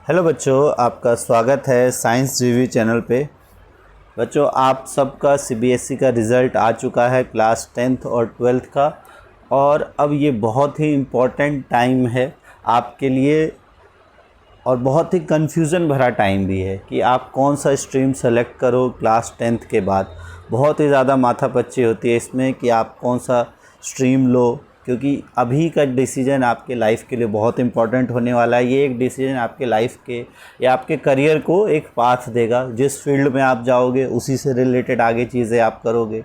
Hello बच्चों, आपका स्वागत है साइंस जीवी चैनल पे। बच्चों, आप सबका सीबीएसई का रिज़ल्ट आ चुका है क्लास 10th और 12th का। और अब ये बहुत ही इम्पोर्टेंट टाइम है आपके लिए और बहुत ही कन्फ्यूज़न भरा टाइम भी है कि आप कौन सा स्ट्रीम सेलेक्ट करो क्लास 10th के बाद। बहुत ही ज़्यादा माथापच्ची होती है इसमें कि आप कौन सा स्ट्रीम लो, क्योंकि अभी का डिसीजन आपके लाइफ के लिए बहुत इंपॉर्टेंट होने वाला है। ये एक डिसीजन आपके लाइफ के या आपके करियर को एक पाथ देगा। जिस फील्ड में आप जाओगे उसी से रिलेटेड आगे चीज़ें आप करोगे।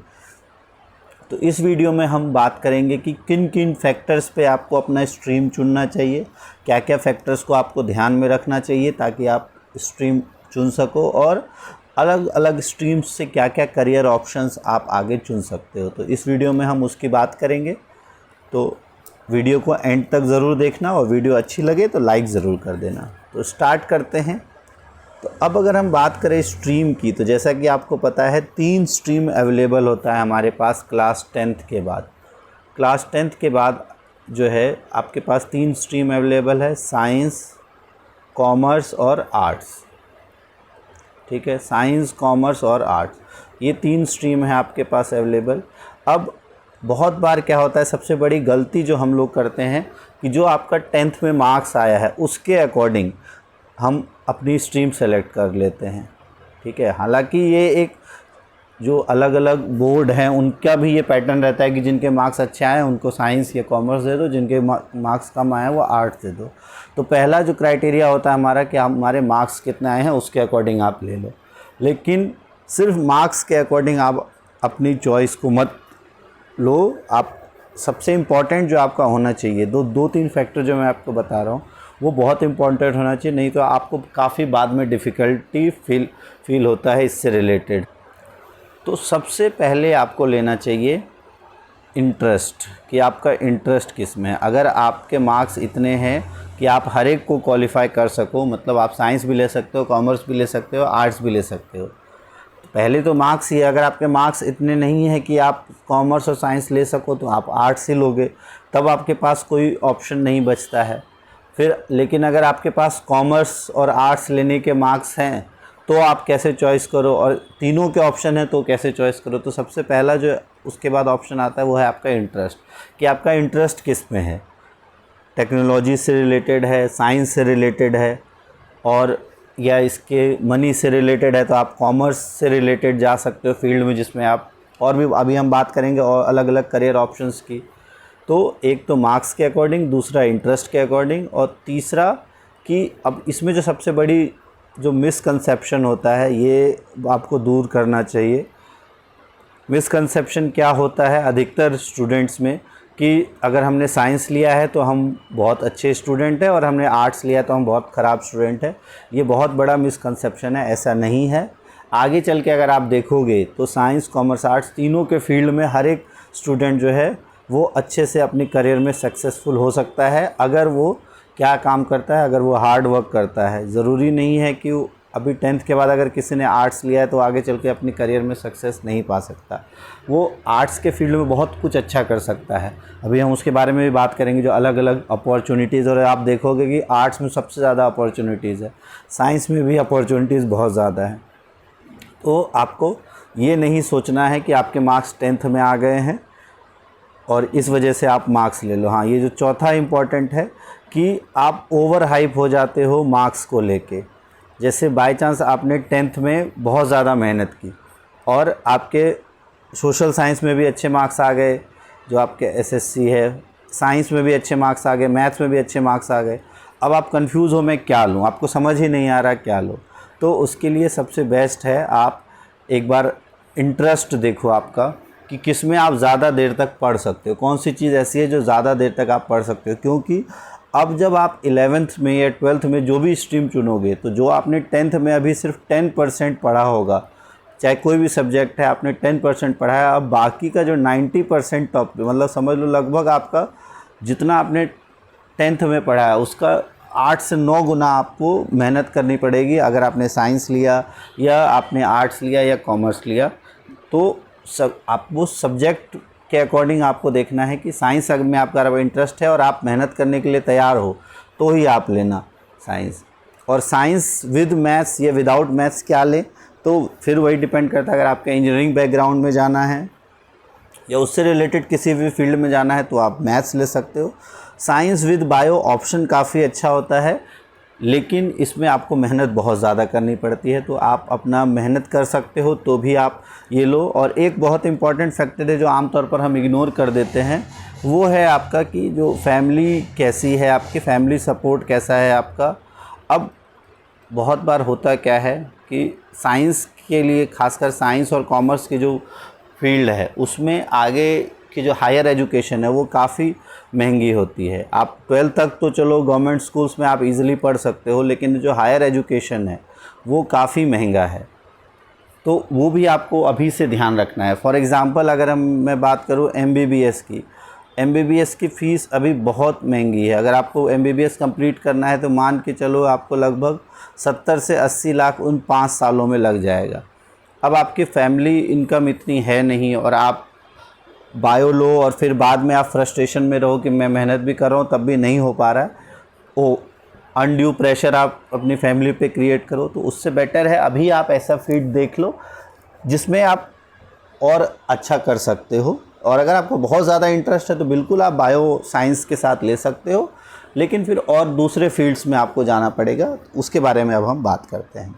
तो इस वीडियो में हम बात करेंगे कि किन किन फैक्टर्स पे आपको अपना स्ट्रीम चुनना चाहिए, क्या क्या फैक्टर्स को आपको ध्यान में रखना चाहिए ताकि आप स्ट्रीम चुन सको, और अलग अलग स्ट्रीम्स से क्या क्या करियर ऑप्शंस आप आगे चुन सकते हो। तो इस वीडियो में हम उसकी बात करेंगे। तो वीडियो को एंड तक ज़रूर देखना और वीडियो अच्छी लगे तो लाइक ज़रूर कर देना। तो स्टार्ट करते हैं। तो अब अगर हम बात करें स्ट्रीम की, तो जैसा कि आपको पता है 3 स्ट्रीम अवेलेबल होता है हमारे पास क्लास 10th के बाद। क्लास 10th के बाद जो है आपके पास 3 स्ट्रीम अवेलेबल है, साइंस, कॉमर्स और आर्ट्स। ठीक है, साइंस, कॉमर्स और आर्ट्स, ये 3 स्ट्रीम है आपके पास अवेलेबल। अब बहुत बार क्या होता है, सबसे बड़ी गलती जो हम लोग करते हैं कि जो आपका 10th में मार्क्स आया है उसके अकॉर्डिंग हम अपनी स्ट्रीम सेलेक्ट कर लेते हैं। ठीक है, हालांकि ये एक जो अलग अलग बोर्ड हैं उनका भी ये पैटर्न रहता है कि जिनके मार्क्स अच्छे आए उनको साइंस या कॉमर्स दे दो, जिनके मार्क्स कम आए वो आर्ट्स दे दो। तो पहला जो क्राइटेरिया होता है हमारा कि हमारे मार्क्स कितने आए हैं उसके अकॉर्डिंग आप ले लो। लेकिन सिर्फ मार्क्स के अकॉर्डिंग आप अपनी चॉइस को मत लो। आप सबसे इम्पॉर्टेंट जो आपका होना चाहिए, दो तीन फैक्टर जो मैं आपको बता रहा हूँ वो बहुत इम्पॉर्टेंट होना चाहिए, नहीं तो आपको काफ़ी बाद में डिफ़िकल्टी फील होता है इससे रिलेटेड। तो सबसे पहले आपको लेना चाहिए इंटरेस्ट, कि आपका इंटरेस्ट किस में है। अगर आपके मार्क्स इतने हैं कि आप हर एक को क्वालिफाई कर सको, मतलब आप साइंस भी ले सकते हो, कॉमर्स भी ले सकते हो, आर्ट्स भी ले सकते हो। पहले तो मार्क्स ही, अगर आपके मार्क्स इतने नहीं है कि आप कॉमर्स और साइंस ले सको तो आप आर्ट्स ही लोगे, तब आपके पास कोई ऑप्शन नहीं बचता है फिर। लेकिन अगर आपके पास कॉमर्स और आर्ट्स लेने के मार्क्स हैं तो आप कैसे चॉइस करो, और तीनों के ऑप्शन है तो कैसे चॉइस करो। तो सबसे पहला जो उसके बाद ऑप्शन आता है वो है आपका इंटरेस्ट, कि आपका इंटरेस्ट किस में है। टेक्नोलॉजी से रिलेटेड है, साइंस से रिलेटेड है, और या इसके मनी से रिलेटेड है तो आप कॉमर्स से रिलेटेड जा सकते हो फील्ड में, जिसमें आप और भी अभी हम बात करेंगे और अलग अलग करियर ऑप्शंस की। तो एक तो मार्क्स के अकॉर्डिंग, दूसरा इंटरेस्ट के अकॉर्डिंग, और तीसरा कि अब इसमें जो सबसे बड़ी जो मिसकंसेप्शन होता है ये आपको दूर करना चाहिए। मिसकंसेप्शन क्या होता है अधिकतर स्टूडेंट्स में, कि अगर हमने साइंस लिया है तो हम बहुत अच्छे स्टूडेंट हैं और हमने आर्ट्स लिया तो हम बहुत ख़राब स्टूडेंट हैं। ये बहुत बड़ा मिसकंसेप्शन है, ऐसा नहीं है। आगे चल के अगर आप देखोगे तो साइंस, कॉमर्स, आर्ट्स तीनों के फील्ड में हर एक स्टूडेंट जो है वो अच्छे से अपने करियर में सक्सेसफुल हो सकता है अगर वो क्या काम करता है, अगर वो हार्ड वर्क करता है। ज़रूरी नहीं है कि अभी 10th के बाद अगर किसी ने आर्ट्स लिया है तो आगे चल के अपनी करियर में सक्सेस नहीं पा सकता। वो आर्ट्स के फील्ड में बहुत कुछ अच्छा कर सकता है। अभी हम उसके बारे में भी बात करेंगे, जो अलग अलग अपॉर्चुनिटीज़। और आप देखोगे कि आर्ट्स में सबसे ज़्यादा अपॉर्चुनिटीज़ है, साइंस में भी अपॉर्चुनिटीज़ बहुत ज़्यादा है। तो आपको ये नहीं सोचना है कि आपके मार्क्स 10th में आ गए हैं और इस वजह से आप मार्क्स ले लो। हाँ, ये जो चौथा इम्पॉर्टेंट है कि आप ओवर हाइप हो जाते हो मार्क्स को लेके। जैसे बाय चांस आपने 10th में बहुत ज़्यादा मेहनत की और आपके सोशल साइंस में भी अच्छे मार्क्स आ गए, जो आपके एसएससी है, साइंस में भी अच्छे मार्क्स आ गए, मैथ्स में भी अच्छे मार्क्स आ गए। अब आप कंफ्यूज हो मैं क्या लूँ, आपको समझ ही नहीं आ रहा क्या लूँ। तो उसके लिए सबसे बेस्ट है आप एक बार इंटरेस्ट देखो आपका, कि किस में आप ज़्यादा देर तक पढ़ सकते हो, कौन सी चीज़ ऐसी है जो ज़्यादा देर तक आप पढ़ सकते हो। क्योंकि अब जब आप 11th में या 12th में जो भी स्ट्रीम चुनोगे, तो जो आपने 10th में अभी सिर्फ 10% पढ़ा होगा, चाहे कोई भी सब्जेक्ट है आपने 10% पढ़ा है, अब बाकी का जो 90% टॉप, मतलब समझ लो लगभग आपका जितना आपने 10th में पढ़ा है उसका 8 से 9 गुना आपको मेहनत करनी पड़ेगी अगर आपने साइंस लिया या आपने आर्ट्स लिया या कॉमर्स लिया। तो आपको सब्जेक्ट के अकॉर्डिंग आपको देखना है कि साइंस में आपका इंटरेस्ट है और आप मेहनत करने के लिए तैयार हो तो ही आप लेना साइंस। और साइंस विद मैथ्स या विदाउट मैथ्स क्या लें, तो फिर वही डिपेंड करता है। अगर आपका इंजीनियरिंग बैकग्राउंड में जाना है या उससे रिलेटेड किसी भी फील्ड में जाना है तो आप मैथ्स ले सकते हो। साइंस विद बायो ऑप्शन काफ़ी अच्छा होता है, लेकिन इसमें आपको मेहनत बहुत ज़्यादा करनी पड़ती है, तो आप अपना मेहनत कर सकते हो तो भी आप ये लो। और एक बहुत इंपॉर्टेंट फैक्टर है जो आमतौर पर हम इग्नोर कर देते हैं, वो है आपका कि जो फैमिली कैसी है, आपकी फैमिली सपोर्ट कैसा है आपका। अब बहुत बार होता क्या है कि साइंस के लिए, खासकर साइंस और कॉमर्स की जो फील्ड है उसमें आगे की जो हायर एजुकेशन है वो काफ़ी महंगी होती है। आप 12th तक तो चलो गवर्नमेंट स्कूल्स में आप इजीली पढ़ सकते हो, लेकिन जो हायर एजुकेशन है वो काफ़ी महंगा है, तो वो भी आपको अभी से ध्यान रखना है। फॉर एग्ज़ाम्पल अगर मैं बात करूँ MBBS की फ़ीस अभी बहुत महंगी है। अगर आपको MBBS कंप्लीट करना है तो मान के चलो आपको लगभग 70 से 80 लाख उन 5 सालों में लग जाएगा। अब आपकी फैमिली इनकम इतनी है नहीं और आप बायो लो और फिर बाद में आप फ्रस्ट्रेशन में रहो कि मैं मेहनत भी कर रहा हूँ तब भी नहीं हो पा रहा है, वो अनड्यू प्रेशर आप अपनी फैमिली पे क्रिएट करो। तो उससे बेटर है अभी आप ऐसा फील्ड देख लो जिसमें आप और अच्छा कर सकते हो। और अगर आपको बहुत ज़्यादा इंटरेस्ट है तो बिल्कुल आप बायो साइंस के साथ ले सकते हो, लेकिन फिर और दूसरे फील्ड्स में आपको जाना पड़ेगा, उसके बारे में अब हम बात करते हैं।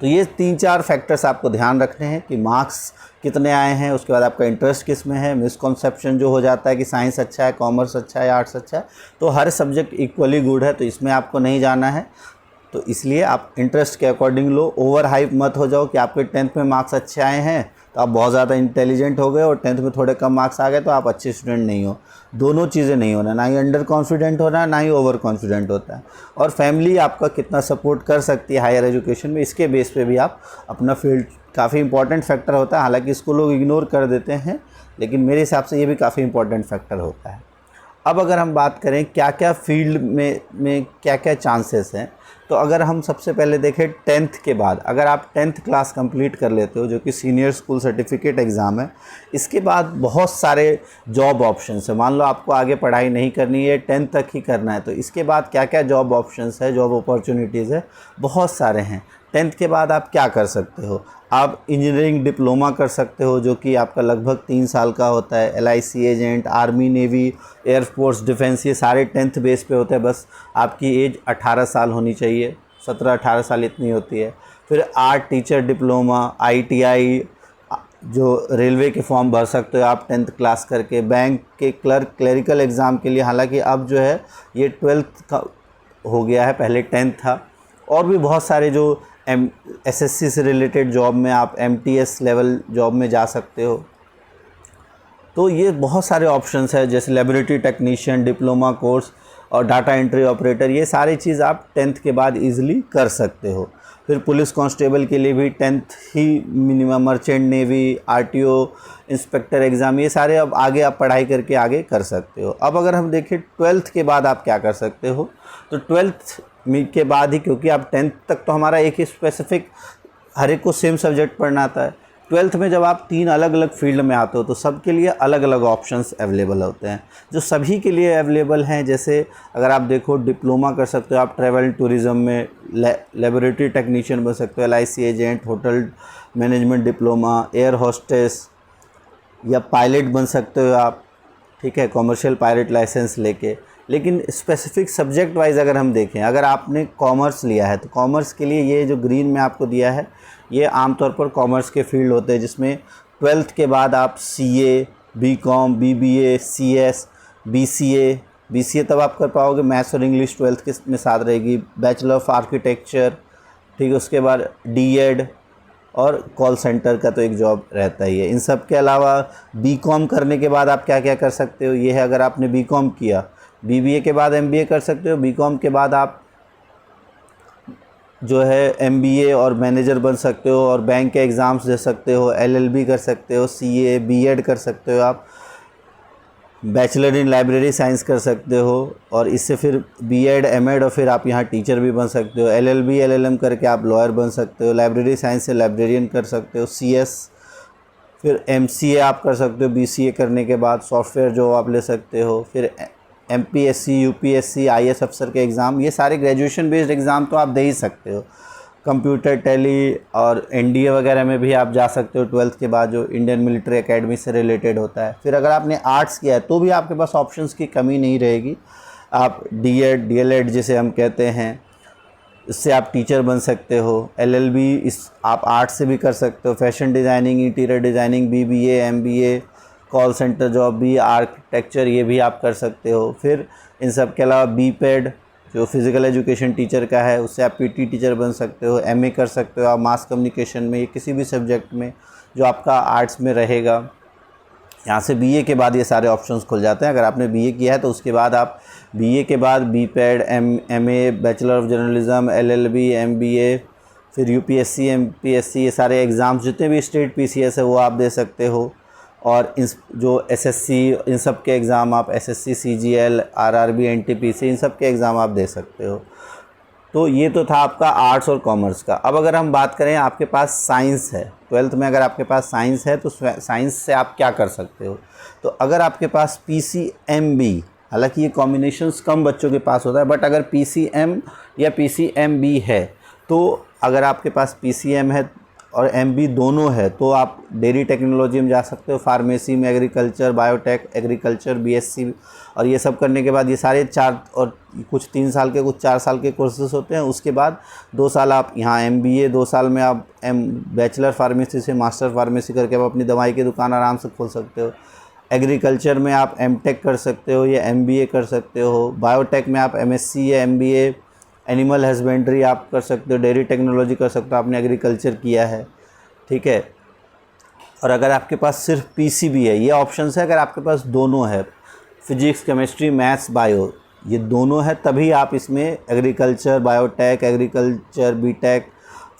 तो ये 3-4 फैक्टर्स आपको ध्यान रखने हैं कि मार्क्स कितने आए हैं, उसके बाद आपका इंटरेस्ट किस में है। मिसकॉन्सेप्शन जो हो जाता है कि साइंस अच्छा है, कॉमर्स अच्छा है, आर्ट्स अच्छा है, तो हर सब्जेक्ट इक्वली गुड है, तो इसमें आपको नहीं जाना है। तो इसलिए आप इंटरेस्ट के अकॉर्डिंग लो। ओवर हाइप मत हो जाओ कि आपके 10th में मार्क्स अच्छे आए हैं तो आप बहुत ज़्यादा इंटेलिजेंट हो गए और 10th में थोड़े कम मार्क्स आ गए तो आप अच्छे स्टूडेंट नहीं हो। दोनों चीज़ें नहीं होना, ना ही अंडर कॉन्फिडेंट होना, ना ही ओवर कॉन्फिडेंट होता है। और फैमिली आपका कितना सपोर्ट कर सकती है हायर एजुकेशन में, इसके बेस पे भी आप अपना फील्ड, काफ़ी इंपॉर्टेंट फैक्टर होता है। हालांकि इसको लोग इग्नोर कर देते हैं, लेकिन मेरे हिसाब से ये भी काफ़ी इंपॉर्टेंट फैक्टर होता है। अब अगर हम बात करें क्या क्या फील्ड में क्या क्या चांसेस हैं, तो अगर हम सबसे पहले देखें 10th के बाद, अगर आप 10th क्लास कंप्लीट कर लेते हो जो कि सीनियर स्कूल सर्टिफिकेट एग्ज़ाम है, इसके बाद बहुत सारे जॉब ऑप्शंस है। मान लो आपको आगे पढ़ाई नहीं करनी है, 10th तक ही करना है, तो इसके बाद क्या क्या जॉब ऑप्शंस है, जॉब अपॉर्चुनिटीज़ है, बहुत सारे हैं। 10th के बाद आप क्या कर सकते हो, आप इंजीनियरिंग डिप्लोमा कर सकते हो जो कि आपका लगभग 3 साल का होता है। LIC agent, army, navy, air force, defence, ये सारे 10th बेस पे होते हैं। बस आपकी एज 18 साल होनी चाहिए, 17-18 साल इतनी होती है। फिर आर्ट टीचर डिप्लोमा, ITI, जो रेलवे के फॉर्म भर सकते हो आप 10th क्लास करके। बैंक के क्लर्क, क्लरिकल एग्ज़ाम के लिए, हालांकि अब जो है ये 12th का हो गया है, पहले 10th था। और भी बहुत सारे जो SSC से रिलेटेड जॉब में आप MTS लेवल जॉब में जा सकते हो। तो ये बहुत सारे ऑप्शंस है, जैसे लेबोरेटरी टेक्नीशियन, डिप्लोमा कोर्स और डाटा एंट्री ऑपरेटर, ये सारी चीज़ आप 10th के बाद इजीली कर सकते हो। फिर पुलिस कांस्टेबल के लिए भी 10th ही minimum, merchant navy, RTO inspector exam, ये सारे अब आगे आप पढ़ाई करके आगे कर सकते हो। अब अगर हम देखें 12th के बाद आप क्या कर सकते हो, तो 12th के बाद ही, क्योंकि आप 10th तक तो हमारा एक ही स्पेसिफिक, हर एक को सेम सब्जेक्ट पढ़ना आता है। 12th में जब आप 3 अलग अलग फील्ड में आते हो तो सबके लिए अलग अलग ऑप्शंस अवेलेबल होते हैं, जो सभी के लिए अवेलेबल हैं। जैसे अगर आप देखो, डिप्लोमा कर सकते हो आप ट्रैवल टूरिज़्म में, लेबोरेटरी टेक्नीशियन बन सकते हो, LIC agent, hotel management diploma, air hostess या पायलट बन सकते हो आप, ठीक है, कॉमर्शियल पायलट लाइसेंस लेके। लेकिन स्पेसिफिक सब्जेक्ट वाइज अगर हम देखें, अगर आपने कॉमर्स लिया है तो कॉमर्स के लिए ये जो ग्रीन में आपको दिया है, ये आमतौर पर कॉमर्स के फील्ड होते हैं, जिसमें 12th के बाद आप CA, BCom, BBA, CS, BCA तब आप कर पाओगे। मैथ्स और इंग्लिश 12th के में साथ रहेगी। बैचलर ऑफ आर्किटेक्चर, ठीक है, उसके बाद DED और कॉल सेंटर का तो एक जॉब रहता ही है। इन सब के अलावा BCom करने के बाद आप क्या क्या कर सकते हो, ये है, अगर आपने BCom किया, BBA के बाद MBA कर सकते हो। BCom के बाद आप जो है MBA और मैनेजर बन सकते हो और बैंक के एग्ज़ाम्स दे सकते हो। LLB कर सकते हो, CA, B.Ed कर सकते हो आप, बैचलर इन लाइब्रेरी साइंस कर सकते हो, और इससे फिर B.Ed, M.Ed और फिर आप यहाँ टीचर भी बन सकते हो। LLB, LLM करके आप लॉयर बन सकते हो। लाइब्रेरी साइंस से लाइब्रेरियन कर सकते हो। CS, फिर MCA आप कर सकते हो। BCA करने के बाद सॉफ्टवेयर जॉब आप ले सकते हो। फिर MPSC, UPSC, IAS अफसर के एग्ज़ाम, ये सारे ग्रेजुएशन बेस्ड एग्ज़ाम तो आप दे ही सकते हो। कंप्यूटर, टेली और NDA वगैरह में भी आप जा सकते हो 12th के बाद, जो इंडियन मिलिट्री एकेडमी से रिलेटेड होता है। फिर अगर आपने आर्ट्स किया है तो भी आपके पास ऑप्शंस की कमी नहीं रहेगी। आप DED, DLED जिसे हम कहते हैं, इससे आप टीचर बन सकते हो। LLB इस आप आर्ट्स से भी कर सकते हो। Fashion designing, interior designing, BBA, MBA, call centre job भी, आर्किटेक्चर, ये भी आप कर सकते हो। फिर इन सब के अलावा BPED जो फिज़िकल एजुकेशन टीचर का है, उससे आप PT टीचर बन सकते हो। MA कर सकते हो आप मास कम्युनिकेशन में, किसी भी सब्जेक्ट में जो आपका आर्ट्स में रहेगा। यहाँ से BA के बाद ये सारे ऑप्शंस खुल जाते हैं। अगर आपने BA किया है तो उसके बाद आप BA के बाद BPED, MA, bachelor of journalism, LLB, MBA, फिर UPSC, MPSC, ये सारे एग्ज़ाम्स जितने भी स्टेट PCS है वो आप दे सकते हो। और इन जो SSC, इन सब के एग्ज़ाम आप SSC, CGL, RRB, NTPC, इन सब के एग्ज़ाम आप दे सकते हो। तो ये तो था आपका आर्ट्स और कॉमर्स का। अब अगर हम बात करें आपके पास साइंस है, 12th में अगर आपके पास साइंस है तो साइंस से आप क्या कर सकते हो। तो अगर आपके पास PCMB, हालांकि ये कॉम्बिनेशंस कम बच्चों के पास होता है, बट अगर PCM या PCMB है, तो अगर आपके पास PCM है और MB दोनों है तो आप डेयरी टेक्नोलॉजी में जा सकते हो, फार्मेसी में, एग्रीकल्चर, बायोटेक, एग्रीकल्चर, BSc, और ये सब करने के बाद ये सारे 4 और कुछ 3 साल के, कुछ 4 साल के कोर्सेज होते हैं। उसके बाद 2 साल आप यहाँ MBA, 2 साल में आप बैचलर फार्मेसी से मास्टर फार्मेसी करके आप अपनी दवाई की दुकान आराम से खोल सकते हो। एग्रीकल्चर में आप MTech कर सकते हो या MBA कर सकते हो। बायोटेक में आप MSc या MBA, एनिमल हस्बेंड्री आप कर सकते हो, डेयरी टेक्नोलॉजी कर सकते हो, आपने एग्रीकल्चर किया है, ठीक है। और अगर आपके पास सिर्फ PCB है, ये ऑप्शन है। अगर आपके पास दोनों है, फिजिक्स, केमिस्ट्री, मैथ्स, बायो, ये दोनों है, तभी आप इसमें agriculture, biotech, agriculture, BTech,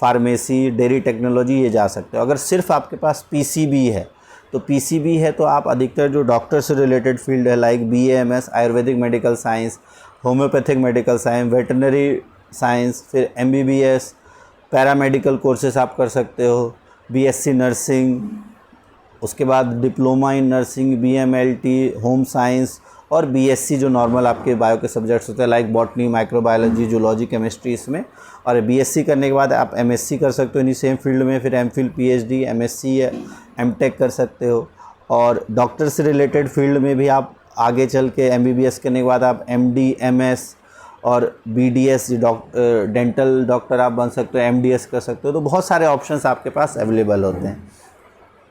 pharmacy, dairy technology, ये जा सकते हो। अगर सिर्फ आपके पास PCB है तो आप अधिकतर जो डॉक्टर से रिलेटेड फील्ड है, like BAMS, Ayurvedic medical science, homeopathic medical science, veterinary science, फिर MBBS, पैरामेडिकल कोर्सेस आप कर सकते हो, BSc नर्सिंग, उसके बाद diploma in nursing, BMLT, home science, और BSc जो नॉर्मल आपके बायो के सब्जेक्ट्स होते हैं, like botany, microbiology, zoology, chemistry, इसमें। और BSc करने के बाद आप MSc कर सकते हो इन्हीं सेम फील्ड में, फिर MPhil, PhD, MSc या MTech कर सकते हो। और डॉक्टर से रिलेटेड फील्ड में भी आप आगे चल के MBBS करने के बाद आप MD, MS और BDS डेंटल डॉक्टर आप बन सकते हो, MDS कर सकते हो। तो बहुत सारे ऑप्शंस आपके पास अवेलेबल होते हैं।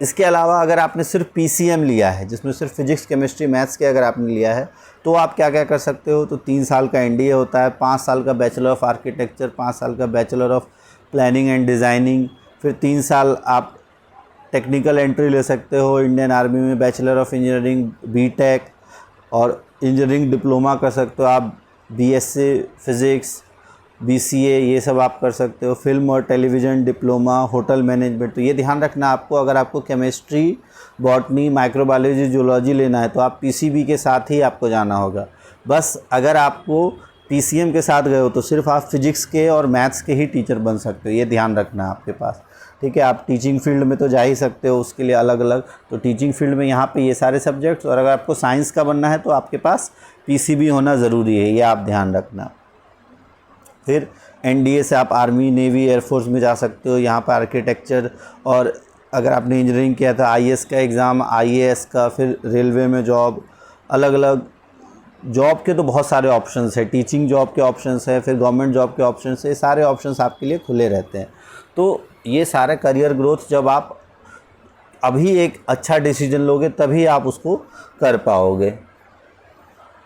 इसके अलावा अगर आपने सिर्फ PCM लिया है, जिसमें सिर्फ फिजिक्स, केमिस्ट्री, मैथ्स के अगर आपने लिया है, तो आप क्या क्या कर सकते हो। तो 3 साल का NDA होता है, 5 साल का बैचलर ऑफ आर्किटेक्चर, 5 साल का bachelor of planning and designing, फिर 3 साल आप टेक्निकल एंट्री ले सकते हो इंडियन आर्मी में, बैचलर ऑफ इंजीनियरिंग, BTech, और इंजीनियरिंग डिप्लोमा कर सकते हो आप, BSc फिज़िक्स, BCA, ये सब आप कर सकते हो। फिल्म और टेलीविज़न डिप्लोमा, होटल मैनेजमेंट। तो ये ध्यान रखना आपको, अगर आपको केमिस्ट्री, बॉटनी, माइक्रोबायोलॉजी, जूलॉजी लेना है तो आप PCB के साथ ही आपको जाना होगा। बस अगर आपको PCM के साथ गए हो तो सिर्फ आप फिजिक्स के और मैथ्स के ही टीचर बन सकते हो, ये ध्यान रखना आपके पास, ठीक है। आप टीचिंग फील्ड में तो जा ही सकते हो, उसके लिए अलग अलग, तो टीचिंग फील्ड में यहाँ पे ये सारे सब्जेक्ट्स। और अगर आपको साइंस का बनना है तो आपके पास PCB होना ज़रूरी है, ये आप ध्यान रखना। फिर NDA से आप आर्मी, नेवी, एयरफोर्स में जा सकते हो। यहाँ पर आर्किटेक्चर, और अगर आपने इंजीनियरिंग किया था IAS का एग्ज़ाम, IAS का, फिर रेलवे में जॉब, अलग अलग जॉब के तो बहुत सारे ऑप्शंस है, टीचिंग जॉब के ऑप्शंस है, फिर गवर्नमेंट जॉब के ऑप्शंस है, सारे ऑप्शंस आपके लिए खुले रहते हैं। तो ये सारे करियर ग्रोथ जब आप अभी एक अच्छा डिसीजन लोगे तभी आप उसको कर पाओगे।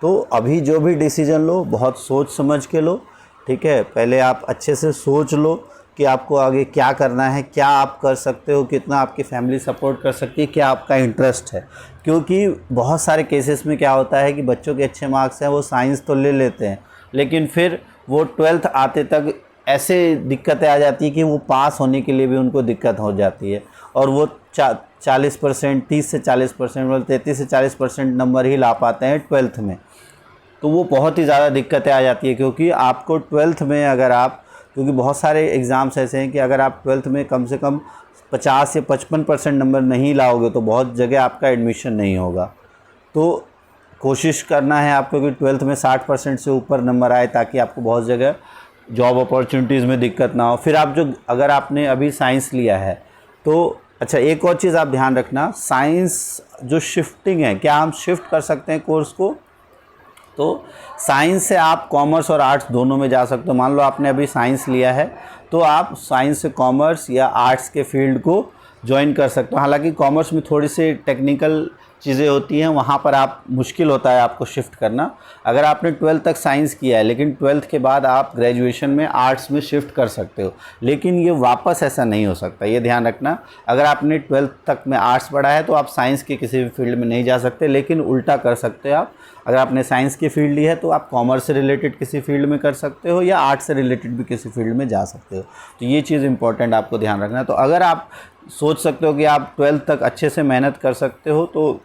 तो अभी जो भी डिसीजन लो बहुत सोच समझ के लो, ठीक है। पहले आप अच्छे से सोच लो कि आपको आगे क्या करना है, क्या आप कर सकते हो, कितना आपकी फैमिली सपोर्ट कर सकती है, क्या आपका इंटरेस्ट है। क्योंकि बहुत सारे केसेस में क्या होता है कि बच्चों के अच्छे मार्क्स हैं, वो साइंस तो ले लेते हैं, लेकिन फिर वो 12th आते तक ऐसे दिक्कतें आ जाती है कि वो पास होने के लिए भी उनको दिक्कत हो जाती है, और वो 40%, 30 से 40%, मतलब 33 से 40% नंबर ही ला पाते हैं 12th में। तो वो बहुत ही ज़्यादा दिक्कतें आ जाती है, क्योंकि आपको 12th में अगर आप, क्योंकि बहुत सारे एग्ज़ाम्स ऐसे हैं कि अगर आप 12th में कम से कम 50 से 55% नंबर नहीं लाओगे तो बहुत जगह आपका एडमिशन नहीं होगा। तो कोशिश करना है आपको कि 12th में 60% से ऊपर नंबर आए, ताकि आपको बहुत जगह जॉब अपॉर्चुनिटीज़ में दिक्कत ना हो। फिर आप जो अगर आपने अभी साइंस लिया है तो अच्छा, एक और चीज़ आप ध्यान रखना, साइंस जो शिफ्टिंग है, क्या हम शिफ्ट कर सकते हैं कोर्स को? तो साइंस से आप कॉमर्स और आर्ट्स दोनों में जा सकते हो। मान लो आपने अभी साइंस लिया है तो आप साइंस से कॉमर्स या आर्ट्स के फील्ड को ज्वाइन कर सकते हो। हालांकि कॉमर्स में थोड़ी सी टेक्निकल चीज़ें होती हैं, वहाँ पर आप मुश्किल होता है आपको शिफ्ट करना। अगर आपने 12th तक साइंस किया है लेकिन 12th के बाद आप ग्रेजुएशन में आर्ट्स में शिफ्ट कर सकते हो, लेकिन ये वापस ऐसा नहीं हो सकता, ये ध्यान रखना। अगर आपने 12th तक में आर्ट्स पढ़ा है तो आप साइंस के किसी भी फील्ड में नहीं जा सकते, लेकिन उल्टा कर सकते हो आप। अगर आपने साइंस की फील्ड ली है तो आप कॉमर्स से रिलेटेड किसी फील्ड में कर सकते हो या आर्ट्स से रिलेटेड भी किसी फील्ड में जा सकते हो। तो ये चीज़ इंपॉर्टेंट आपको ध्यान रखना है। तो अगर आप सोच सकते हो कि आप 12th तक अच्छे से मेहनत कर सकते हो तो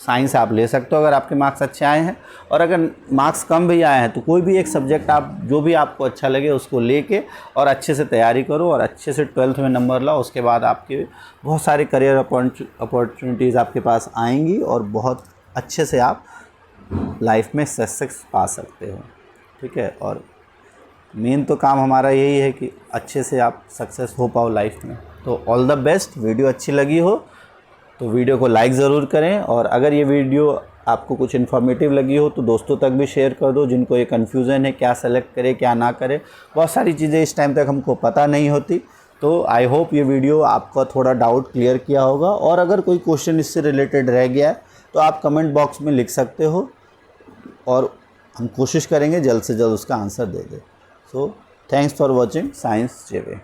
साइंस आप ले सकते हो अगर आपके मार्क्स अच्छे आए हैं। और अगर मार्क्स कम भी आए हैं तो कोई भी एक सब्जेक्ट आप जो भी आपको अच्छा लगे उसको लेके और अच्छे से तैयारी करो और अच्छे से 12th में नंबर लाओ। उसके बाद आपके बहुत सारे करियर अपॉर्चुनिटीज़ आपके पास आएंगी और बहुत अच्छे से आप लाइफ में सक्सेस पा सकते हो। ठीक है, और मेन तो काम हमारा यही है कि अच्छे से आप सक्सेस हो पाओ लाइफ में। तो ऑल द बेस्ट। वीडियो अच्छी लगी हो तो वीडियो को लाइक ज़रूर करें, और अगर ये वीडियो आपको कुछ इन्फॉर्मेटिव लगी हो तो दोस्तों तक भी शेयर कर दो जिनको ये कन्फ्यूज़न है क्या सेलेक्ट करें क्या ना करें। बहुत सारी चीज़ें इस टाइम तक हमको पता नहीं होती। तो आई होप ये वीडियो आपका थोड़ा डाउट क्लियर किया होगा, और अगर कोई क्वेश्चन इससे रिलेटेड रह गया है तो आप कमेंट बॉक्स में लिख सकते हो और हम कोशिश करेंगे जल्द से जल्द उसका आंसर दे दें। So thanks for watching science जेवे।